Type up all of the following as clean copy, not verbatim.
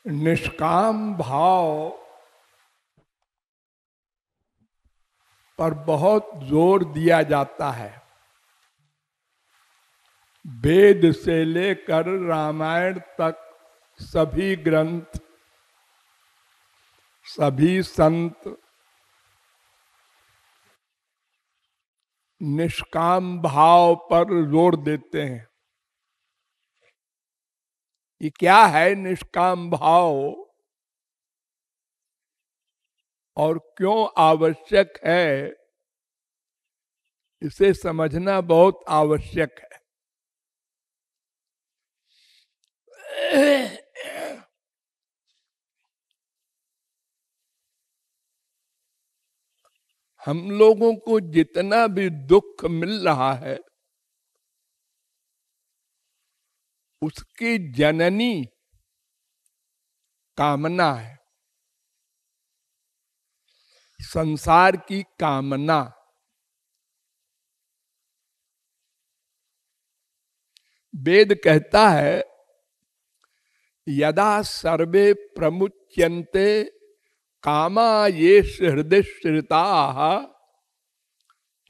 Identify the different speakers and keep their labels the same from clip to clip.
Speaker 1: निष्काम भाव पर बहुत जोर दिया जाता है। वेद से लेकर रामायण तक सभी ग्रंथ, सभी संत निष्काम भाव पर जोर देते हैं। ये क्या है निष्काम भाव और क्यों आवश्यक है, इसे समझना बहुत आवश्यक है। हम लोगों को जितना भी दुख मिल रहा है उसकी जननी कामना है, संसार की कामना। वेद कहता है यदा सर्वे प्रमुच्यन्ते कामा ये हृदय श्रिता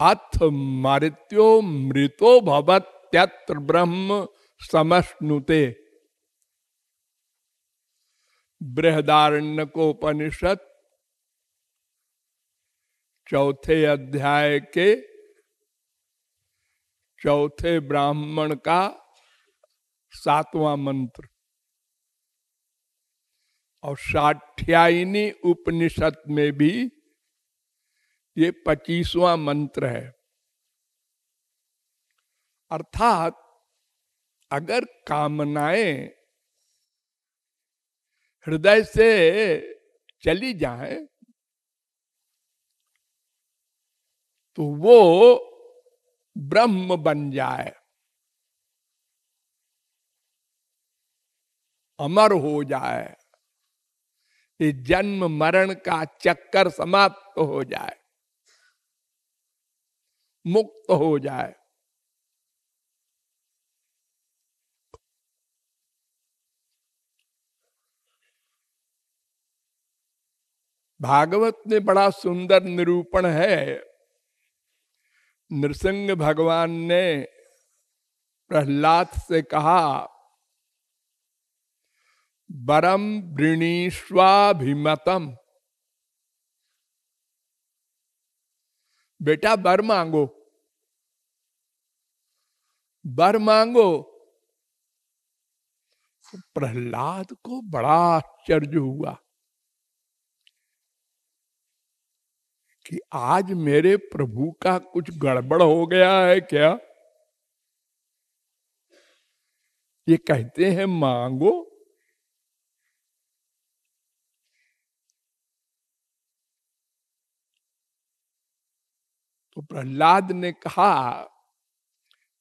Speaker 1: अथ मृत्यो मृतो भवत्यत्र ब्रह्म समश्नुते। बृहदारण्यकोपनिषद चौथे अध्याय के चौथे ब्राह्मण का 7वां मंत्र और साठ्यायनी उपनिषद में भी ये 25वां मंत्र है। अर्थात अगर कामनाएं हृदय से चली जाए तो वो ब्रह्म बन जाए, अमर हो जाए, ये जन्म मरण का चक्कर समाप्त हो जाए, मुक्त हो जाए। भागवत में बड़ा सुंदर निरूपण है। नृसिंह भगवान ने प्रहलाद से कहा वरम वृणीष्वाभिमतम, बेटा वर मांगो, वर मांगो। प्रहलाद को बड़ा आश्चर्य हुआ कि आज मेरे प्रभु का कुछ गड़बड़ हो गया है क्या? ये कहते हैं मांगो। तो प्रहलाद ने कहा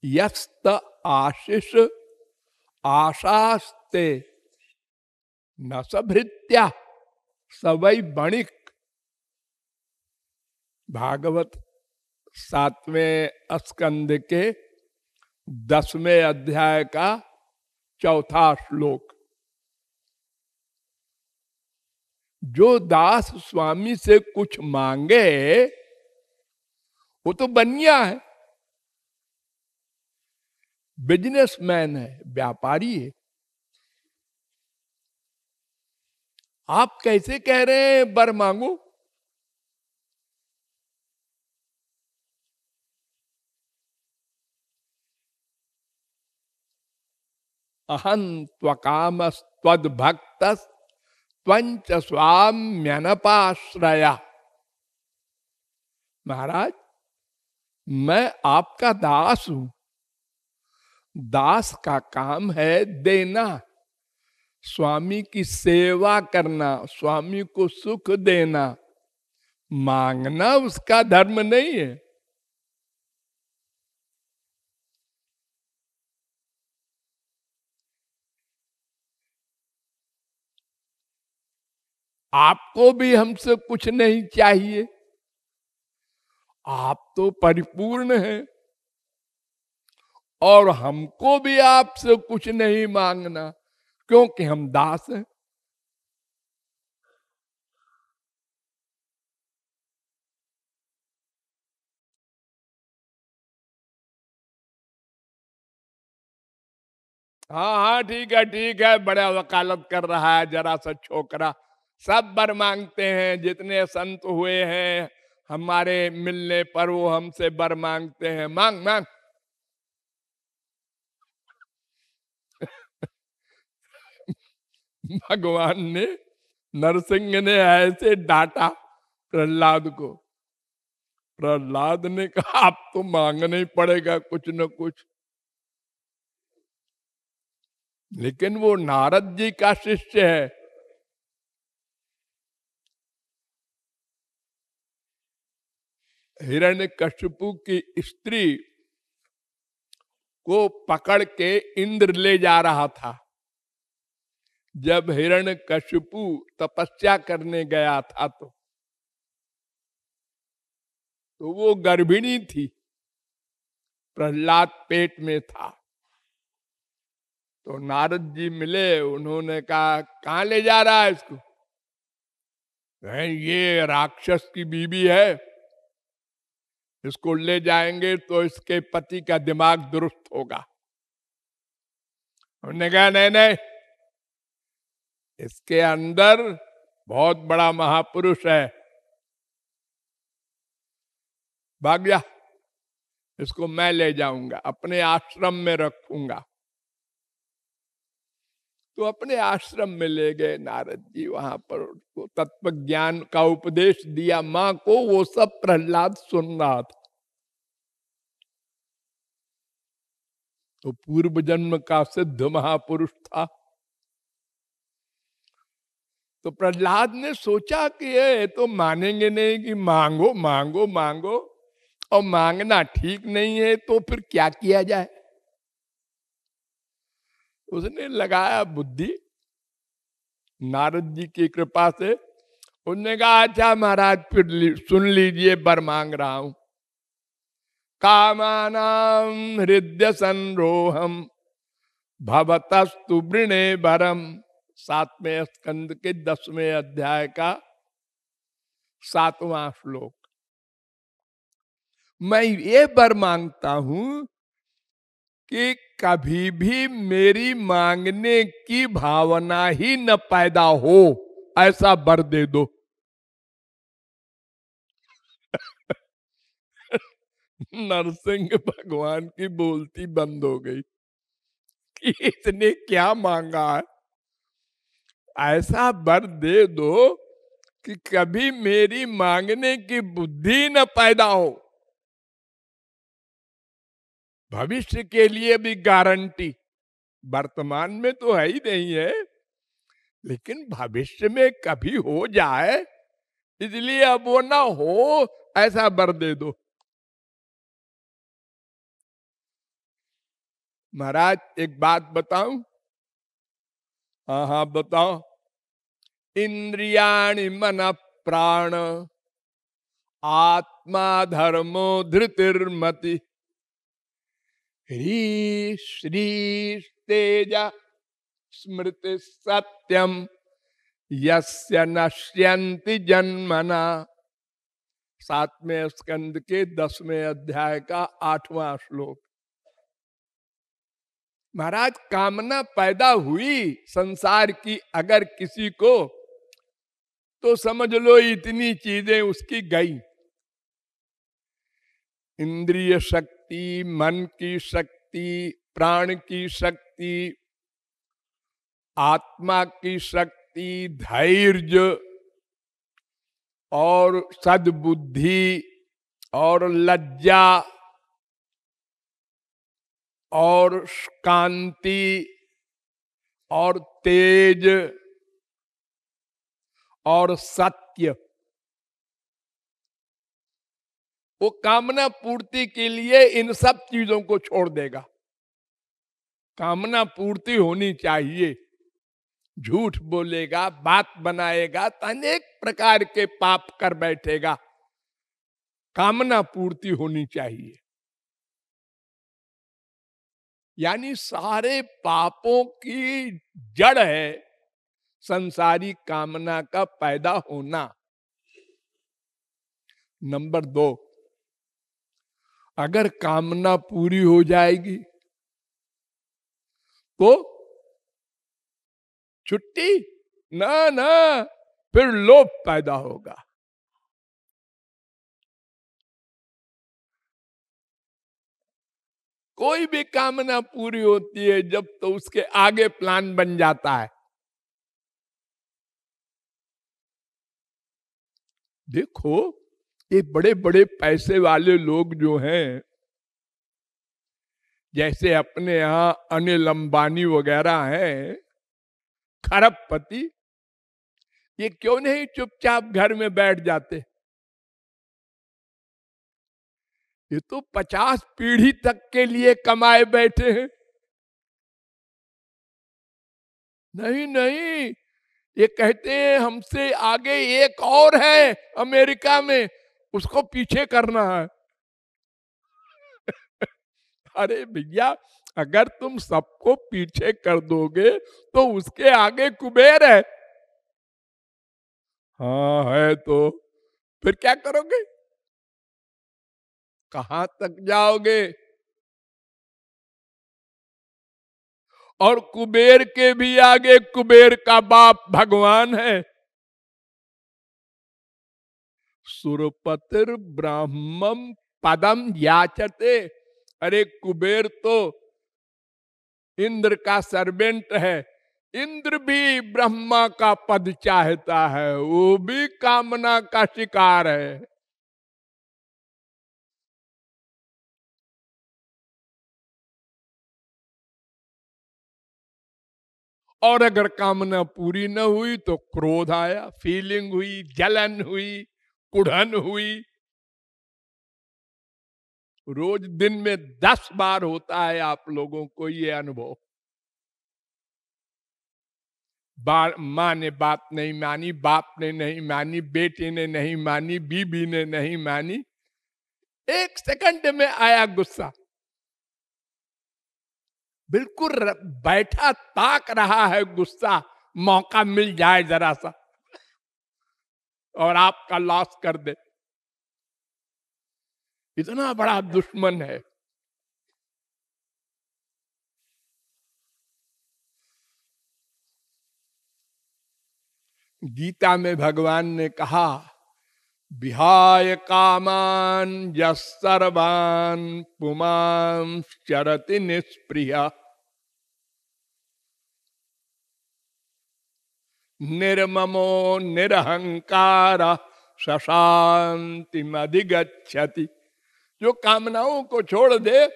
Speaker 1: यस्त आशीष आशास्ते न सभृत्या सवै बणिक। भागवत 7वें स्कंद के 10वें अध्याय का 4था श्लोक। जो दास स्वामी से कुछ मांगे वो तो बनिया है, बिजनेसमैन है, व्यापारी है। आप कैसे कह रहे हैं वर मांगो? अहं त्वकामस्त्वद भक्तस् त्वंच स्वाम्यनपाश्रया। महाराज मैं आपका दास हूं, दास का काम है देना, स्वामी की सेवा करना, स्वामी को सुख देना, मांगना उसका धर्म नहीं है। आपको भी हमसे कुछ नहीं चाहिए, आप तो परिपूर्ण हैं, और हमको भी आपसे कुछ नहीं मांगना क्योंकि हम दास हैं। हाँ हाँ ठीक है, बड़ा वकालत कर रहा है जरा सा छोकरा। सब वर मांगते हैं, जितने संत हुए हैं हमारे मिलने पर वो हमसे वर मांगते हैं, मांग मांग। भगवान ने, नरसिंह ने ऐसे डांटा प्रहलाद को। प्रहलाद ने कहा आप तो मांगना ही पड़ेगा कुछ न कुछ। लेकिन वो नारद जी का शिष्य है। हिरण्यकशिपु की स्त्री को पकड़ के इंद्र ले जा रहा था। जब हिरण्यकशिपु तपस्या करने गया था तो वो गर्भिणी थी, प्रहलाद पेट में था। तो नारद जी मिले, उन्होंने कहा कहाँ ले जा रहा है इसको? ये राक्षस की बीवी है, इसको ले जाएंगे तो इसके पति का दिमाग दुरुस्त होगा। उन्होंने कहा नहीं नहीं, इसके अंदर बहुत बड़ा महापुरुष है, भाग जा, इसको मैं ले जाऊंगा, अपने आश्रम में रखूंगा। तो अपने आश्रम में ले गए नारद जी, वहां पर उसको तत्व ज्ञान का उपदेश दिया मां को। वो सब प्रहलाद सुन रहा था। तो पूर्व जन्म का सिद्ध महापुरुष था। तो प्रहलाद ने सोचा कि ये तो मानेंगे नहीं कि मांगो मांगो मांगो, और मांगना ठीक नहीं है तो फिर क्या किया जाए। उसने लगाया बुद्धि, नारद जी की कृपा से। उसने कहा अच्छा महाराज फिर सुन लीजिए, वर मांग रहा हूं। कामानाम हृदय संरोहम भवतस्तु वृणे भरम। 7वें स्कंद के 10वें अध्याय का 7वां श्लोक। मैं ये वर मांगता हूं कि कभी भी मेरी मांगने की भावना ही न पैदा हो, ऐसा वर दे दो। नरसिंह भगवान की बोलती बंद हो गई कि इसने क्या मांगा है। ऐसा वर दे दो कि कभी मेरी मांगने की बुद्धि न पैदा हो। भविष्य के लिए भी गारंटी, वर्तमान में तो है ही नहीं है, लेकिन भविष्य में कभी हो जाए, इसलिए अब वो ना हो, ऐसा वर दे दो। महाराज एक बात बताऊं? हाँ हाँ बताओ। इंद्रियाणि मन प्राण आत्मा धर्मो धृतिर्मति ह्री श्री तेज स्मृति सत्यम यस्य नश्यन्ति जन्मना। 7वें स्कंद के 10वें अध्याय का 8वां श्लोक। महाराज कामना पैदा हुई संसार की अगर किसी को, तो समझ लो इतनी चीजें उसकी गई। इंद्रिय शक्ति, मन की शक्ति, प्राण की शक्ति, आत्मा की शक्ति, धैर्य और सद्बुद्धि और लज्जा और कांति और तेज और सत्य, वो कामना पूर्ति के लिए इन सब चीजों को छोड़ देगा। कामना पूर्ति होनी चाहिए। झूठ बोलेगा, बात बनाएगा, तो अनेक प्रकार के पाप कर बैठेगा। कामना पूर्ति होनी चाहिए। यानी सारे पापों की जड़ है संसारी कामना का पैदा होना। नंबर 2, अगर कामना पूरी हो जाएगी तो छुट्टी ना ना, फिर लोभ पैदा होगा। कोई भी कामना पूरी होती है जब तो उसके आगे प्लान बन जाता है। देखो, ये बड़े बड़े पैसे वाले लोग जो हैं, जैसे अपने यहाँ अनिल अंबानी वगैरह हैं, खरबपति, ये क्यों नहीं चुपचाप घर में बैठ जाते? ये तो 50 पीढ़ी तक के लिए कमाए बैठे हैं। नहीं नहीं, ये कहते हैं हमसे आगे एक और है अमेरिका में, उसको पीछे करना है। अरे भैया, अगर तुम सबको पीछे कर दोगे तो उसके आगे कुबेर है। हाँ है, तो फिर क्या करोगे? कहां तक जाओगे? और कुबेर के भी आगे कुबेर का बाप भगवान है। सुरपतिर ब्राह्मम पदम याचते। अरे कुबेर तो इंद्र का सर्वेंट है, इंद्र भी ब्रह्मा का पद चाहता है, वो भी कामना का शिकार है। और अगर कामना पूरी न हुई तो क्रोध आया, फीलिंग हुई, जलन हुई, कुढ़न हुई। रोज दिन में 10 बार होता है आप लोगों को ये अनुभव। माँ ने बात नहीं मानी, बाप ने नहीं मानी, बेटे ने नहीं मानी, बीबी ने नहीं मानी, 1 सेकंड में आया गुस्सा। बिल्कुल बैठा ताक रहा है गुस्सा, मौका मिल जाए जरा सा और आपका लॉस कर दे। इतना बड़ा दुश्मन है। गीता में भगवान ने कहा, विहाय कामान यस्सर्वान पुमां चरति निष्प्रिय निर्ममो निरहंकार सशांतिमधिगच्छति। जो कामनाओं को छोड़ दे,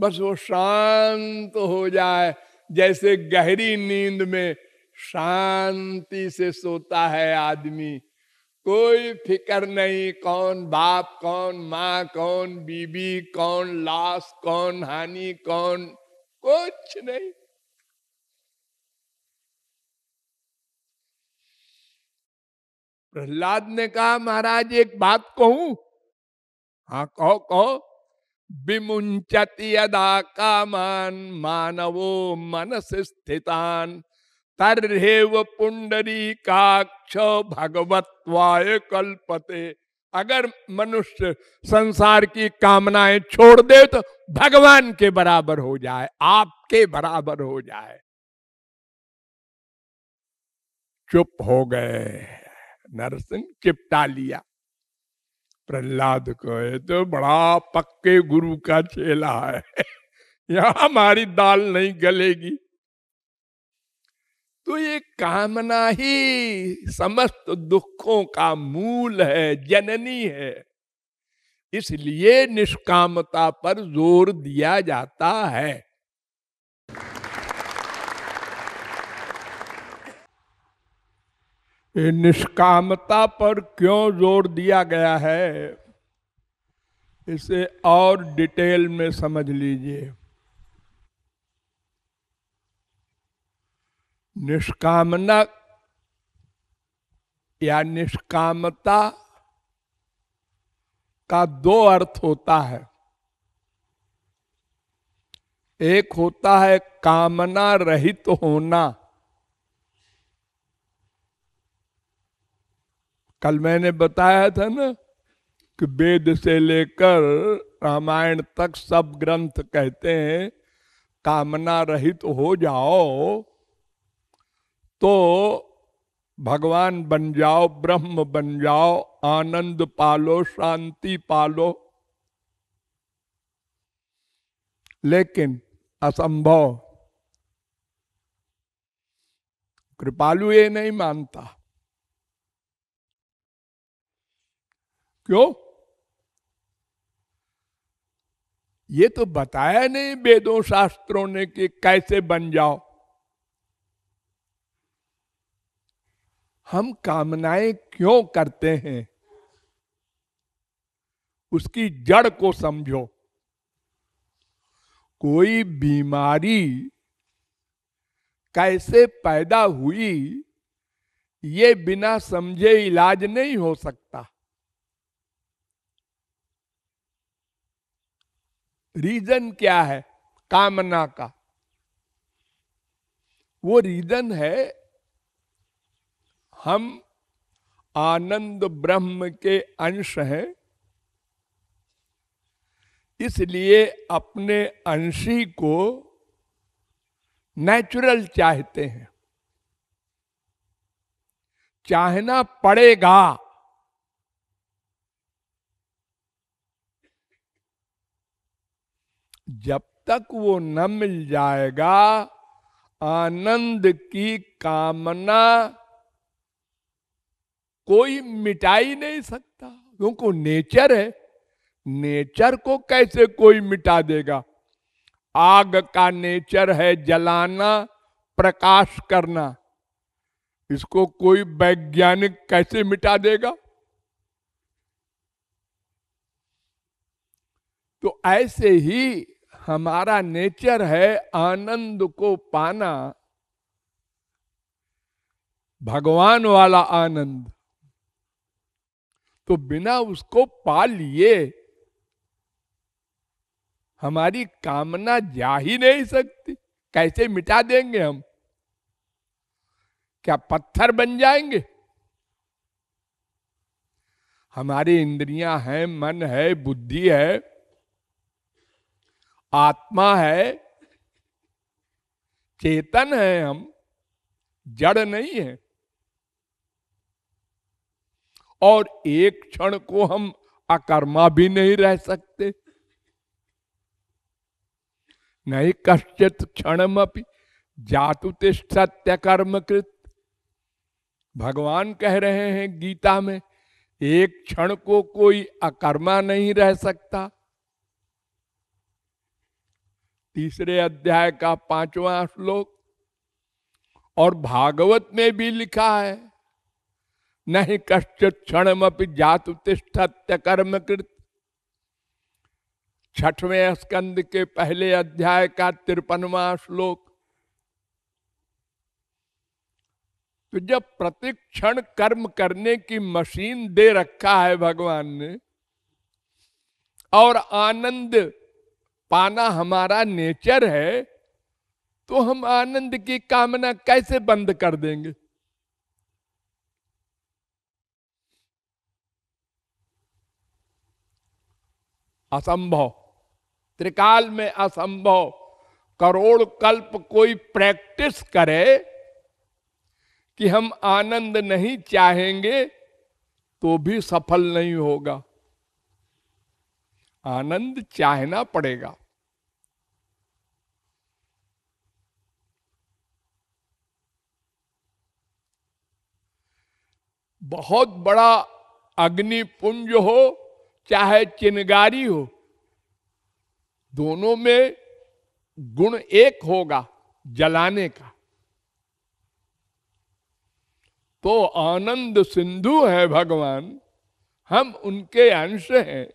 Speaker 1: बस वो शांत हो जाए, जैसे गहरी नींद में शांति से सोता है आदमी। कोई फिक्र नहीं, कौन बाप, कौन माँ, कौन बीबी, कौन लॉस, कौन हानि, कौन कुछ नहीं। प्रहलाद ने कहा, महाराज एक बात कहूं? हाँ कहो कहो। विमुंचति यदा कामान मानवो मनस स्थितान तर्हेव पुंडरीकाक्ष भगवत्वाय कल्पते। अगर मनुष्य संसार की कामनाएं छोड़ दे तो भगवान के बराबर हो जाए, आपके बराबर हो जाए। चुप हो गए, नरसिंह चिपटा लिया प्रहलाद को। ये तो बड़ा पक्के गुरु का चेला है, यहां हमारी दाल नहीं गलेगी। तो ये कामना ही समस्त दुखों का मूल है, जननी है। इसलिए निष्कामता पर जोर दिया जाता है। ये निष्कामता पर क्यों जोर दिया गया है, इसे और डिटेल में समझ लीजिए। निष्कामना या निष्कामता का 2 अर्थ होता है। एक होता है कामना रहित होना। कल मैंने बताया था ना कि वेद से लेकर रामायण तक सब ग्रंथ कहते हैं कामना रहित हो जाओ तो भगवान बन जाओ, ब्रह्म बन जाओ, आनंद पालो, शांति पालो। लेकिन असंभव। कृपालु ये नहीं मानता। क्यों? ये तो बताया नहीं वेदों शास्त्रों ने कि कैसे बन जाओ। हम कामनाएं क्यों करते हैं, उसकी जड़ को समझो। कोई बीमारी कैसे पैदा हुई, ये बिना समझे इलाज नहीं हो सकता। रीजन क्या है कामना का? वो रीजन है हम आनंद ब्रह्म के अंश हैं, इसलिए अपने अंशी को नेचुरल चाहते हैं। चाहना पड़ेगा। जब तक वो न मिल जाएगा, आनंद की कामना कोई मिटा ही नहीं सकता, क्योंकि नेचर है। नेचर को कैसे कोई मिटा देगा? आग का नेचर है जलाना, प्रकाश करना। इसको कोई वैज्ञानिक कैसे मिटा देगा? तो ऐसे ही हमारा नेचर है आनंद को पाना, भगवान वाला आनंद। तो बिना उसको पा लिए हमारी कामना जा ही नहीं सकती। कैसे मिटा देंगे हम? क्या पत्थर बन जाएंगे? हमारी इंद्रियां हैं, मन है, बुद्धि है, आत्मा है, चेतन है, हम जड़ नहीं है। और एक क्षण को हम अकर्मा भी नहीं रह सकते। नहीं कश्चित क्षणमपि जातु तिष्ठत्य कर्मकृत। भगवान कह रहे हैं गीता में, एक क्षण को कोई अकर्मा नहीं रह सकता। तीसरे अध्याय का 5वां श्लोक। और भागवत में भी लिखा है, नहीं कश्चित क्षणमपि जातु तिष्ठत्य कर्मकृत। 6वें स्कंद के पहले अध्याय का 53वां श्लोक। तो जब प्रतिक्षण कर्म करने की मशीन दे रखा है भगवान ने, और आनंद पाना हमारा नेचर है, तो हम आनंद की कामना कैसे बंद कर देंगे? असंभव। त्रिकाल में असंभव। करोड़ कल्प कोई प्रैक्टिस करे कि हम आनंद नहीं चाहेंगे तो भी सफल नहीं होगा। आनंद चाहना पड़ेगा। बहुत बड़ा अग्निपुंज हो चाहे चिनगारी हो, दोनों में गुण एक होगा, जलाने का। तो आनंद सिंधु है भगवान, हम उनके अंश हैं,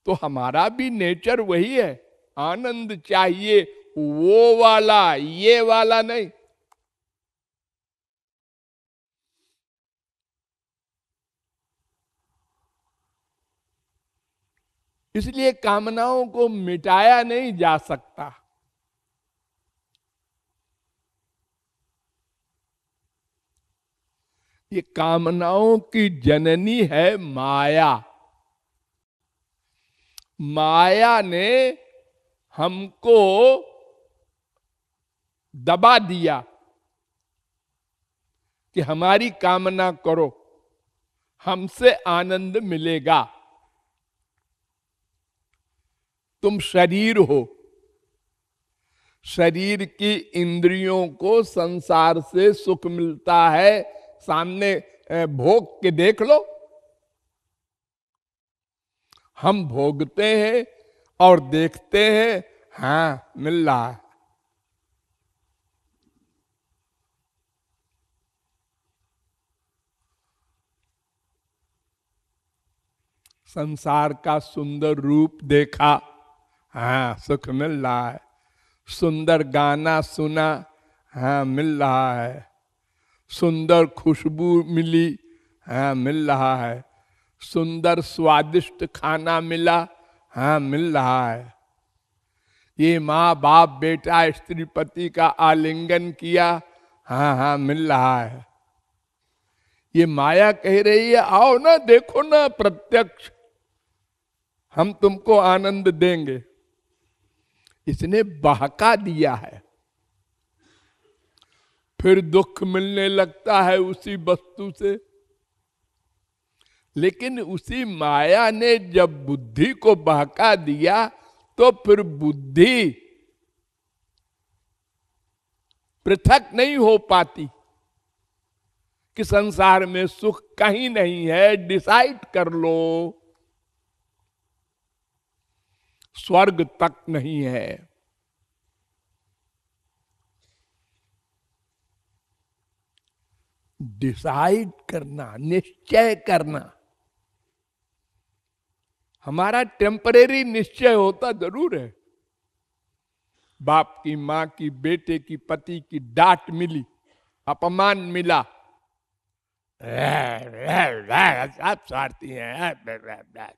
Speaker 1: तो हमारा भी नेचर वही है। आनंद चाहिए, वो वाला, ये वाला नहीं। इसलिए कामनाओं को मिटाया नहीं जा सकता। ये कामनाओं की जननी है माया। माया ने हमको दबा दिया कि हमारी कामना करो, हमसे आनंद मिलेगा। तुम शरीर हो, शरीर की इंद्रियों को संसार से सुख मिलता है, सामने भोग के देख लो। हम भोगते हैं और देखते हैं, हाँ मिल रहा है। संसार का सुंदर रूप देखा, हाँ सुख मिल रहा है। सुंदर गाना सुना, हाँ मिल रहा है। सुंदर खुशबू मिली, हाँ मिल रहा है। सुंदर स्वादिष्ट खाना मिला, हाँ मिल रहा है। ये माँ बाप बेटा स्त्री पति का आलिंगन किया, हाँ हाँ मिल रहा है। ये माया कह रही है आओ ना, देखो ना प्रत्यक्ष, हम तुमको आनंद देंगे। इसने बहका दिया है। फिर दुख मिलने लगता है उसी वस्तु से। लेकिन उसी माया ने जब बुद्धि को बहका दिया तो फिर बुद्धि पृथक नहीं हो पाती कि संसार में सुख कहीं नहीं है, डिसाइड कर लो। स्वर्ग तक नहीं है। डिसाइड करना, निश्चय करना। हमारा टेम्परेरी निश्चय होता जरूर है। बाप की, माँ की, बेटे की, पति की डांट मिली, अपमान मिला, आप स्वार्थी हैं।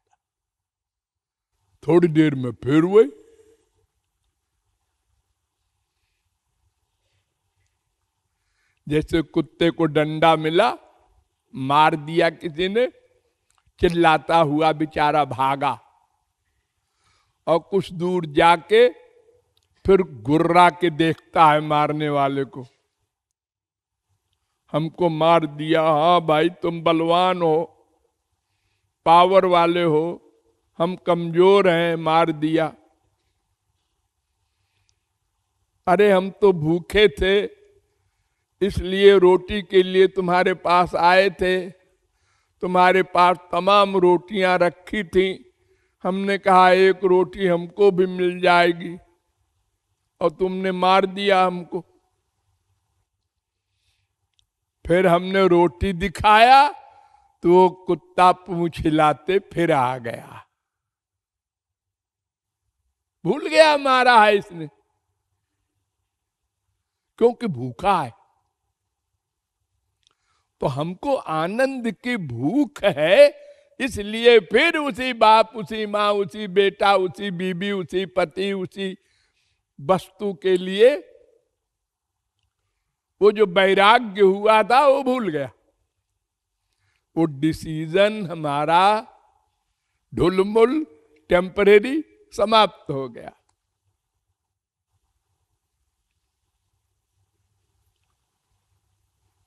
Speaker 1: थोड़ी देर में फिर वही। जैसे कुत्ते को डंडा मिला, मार दिया किसी ने, चिल्लाता हुआ बेचारा भागा और कुछ दूर जाके फिर गुर्रा के देखता है मारने वाले को। हमको मार दिया, हाँ भाई तुम बलवान हो, पावर वाले हो, हम कमजोर हैं, मार दिया। अरे हम तो भूखे थे, इसलिए रोटी के लिए तुम्हारे पास आए थे। तुम्हारे पास तमाम रोटियां रखी थी, हमने कहा एक रोटी हमको भी मिल जाएगी, और तुमने मार दिया हमको। फिर हमने रोटी दिखाया तो वो कुत्ता पूंछ हिलाते फिर आ गया। भूल गया मारा है इसने, क्योंकि भूखा है। तो हमको आनंद की भूख है, इसलिए फिर उसी बाप, उसी माँ, उसी बेटा, उसी बीबी, उसी पति, उसी वस्तु के लिए वो जो वैराग्य हुआ था वो भूल गया। वो डिसीजन हमारा ढुलमुल टेम्परेरी समाप्त हो गया।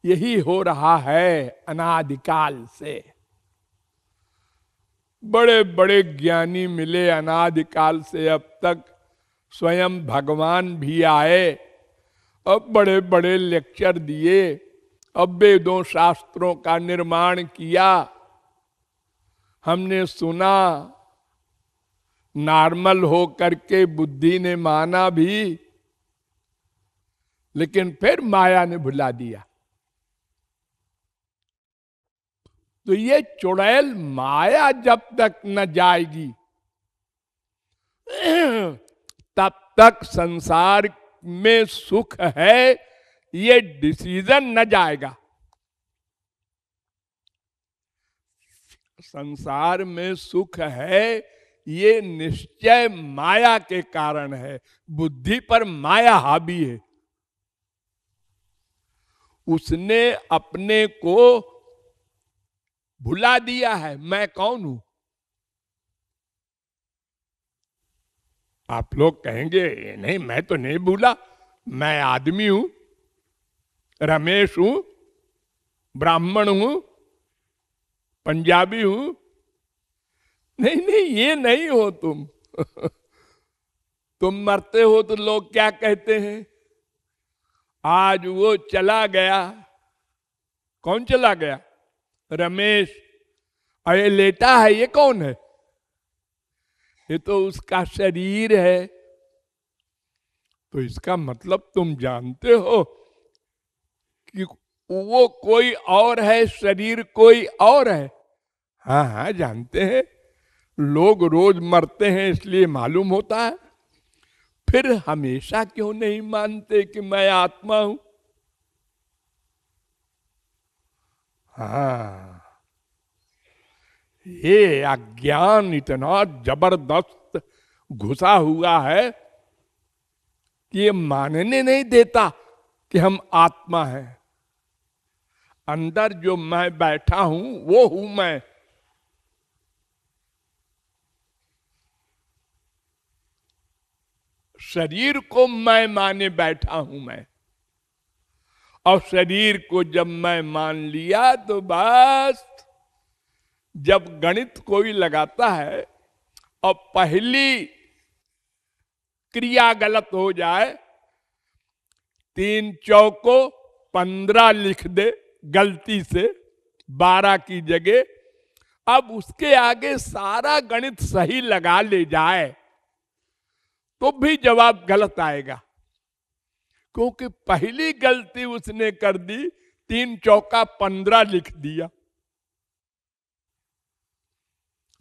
Speaker 1: यही हो रहा है अनादिकाल से। बड़े बड़े ज्ञानी मिले अनादिकाल से अब तक, स्वयं भगवान भी आए, अब बड़े बड़े लेक्चर दिए, अब वेदों शास्त्रों का निर्माण किया। हमने सुना, नॉर्मल हो करके बुद्धि ने माना भी, लेकिन फिर माया ने भुला दिया। तो ये चुड़ैल माया जब तक न जाएगी तब तक संसार में सुख है ये डिसीजन न जाएगा। संसार में सुख है ये निश्चय माया के कारण है, बुद्धि पर माया हावी है। उसने अपने को भुला दिया है, मैं कौन हूं। आप लोग कहेंगे नहीं मैं तो नहीं भूला, मैं आदमी हूं, रमेश हूं, ब्राह्मण हूं, पंजाबी हूं। नहीं नहीं, ये नहीं हो तुम। तुम मरते हो तो लोग क्या कहते हैं? आज वो चला गया। कौन चला गया? रमेश। अरे लेटा है, ये कौन है? ये तो उसका शरीर है। तो इसका मतलब तुम जानते हो कि वो कोई और है, शरीर कोई और है। हाँ हाँ, जानते हैं। लोग रोज मरते हैं इसलिए मालूम होता है। फिर हमेशा क्यों नहीं मानते कि मैं आत्मा हूं? हाँ, ये अज्ञान इतना जबरदस्त घुसा हुआ है कि ये मानने नहीं देता कि हम आत्मा हैं। अंदर जो मैं बैठा हूं वो हूं मैं। शरीर को मैं माने बैठा हूं मैं। और शरीर को जब मैं मान लिया तो बस, जब गणित कोई लगाता है और पहली क्रिया गलत हो जाए, 3 चौको 15 लिख दे गलती से 12 की जगह, अब उसके आगे सारा गणित सही लगा ले जाए तो भी जवाब गलत आएगा, क्योंकि पहली गलती उसने कर दी, 3 चौका 15 लिख दिया।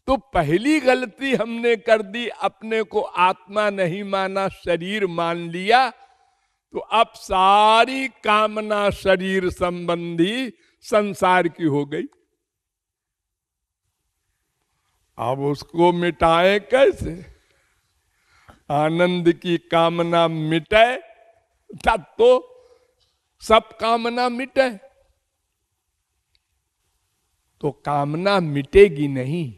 Speaker 1: तो पहली गलती हमने कर दी, अपने को आत्मा नहीं माना, शरीर मान लिया। तो अब सारी कामना शरीर संबंधी संसार की हो गई। अब उसको मिटाए कैसे? आनंद की कामना मिटे तब तो सब कामना मिटे। तो कामना मिटेगी नहीं।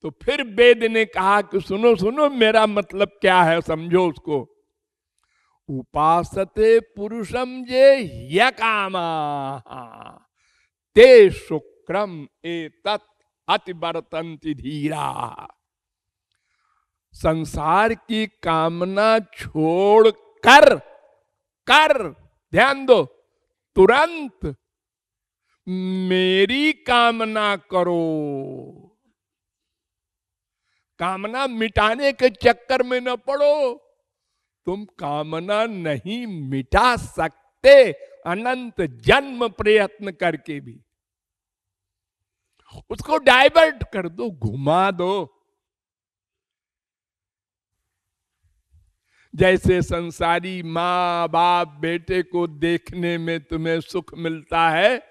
Speaker 1: तो फिर वेद ने कहा कि सुनो सुनो, मेरा मतलब क्या है, समझो उसको। उपासते पुरुषम जे ह्यकामा ते शुक्रम एतत् अतिवर्तन्ति धीरा। संसार की कामना छोड़ कर ध्यान दो, तुरंत मेरी कामना करो। कामना मिटाने के चक्कर में न पड़ो। तुम कामना नहीं मिटा सकते अनंत जन्म प्रयत्न करके भी। उसको डाइवर्ट कर दो, घुमा दो। जैसे संसारी माँ बाप बेटे को देखने में तुम्हें सुख मिलता है,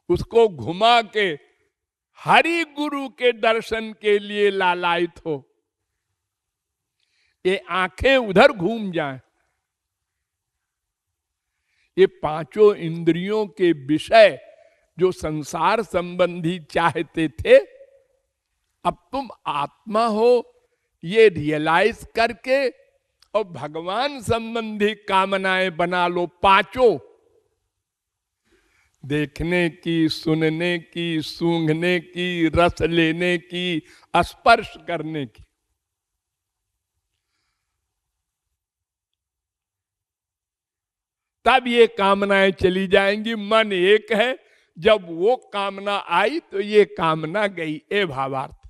Speaker 1: उसको घुमा के हरि गुरु के दर्शन के लिए लालायित हो। ये आंखें उधर घूम जाएं। ये पांचों इंद्रियों के विषय जो संसार संबंधी चाहते थे, अब तुम आत्मा हो ये रियलाइज करके और भगवान संबंधी कामनाएं बना लो। पांचों, देखने की, सुनने की, सूंघने की, रस लेने की, स्पर्श करने की। तब ये कामनाएं चली जाएंगी। मन एक है, जब वो कामना आई तो ये कामना गई। ए भावार्थ,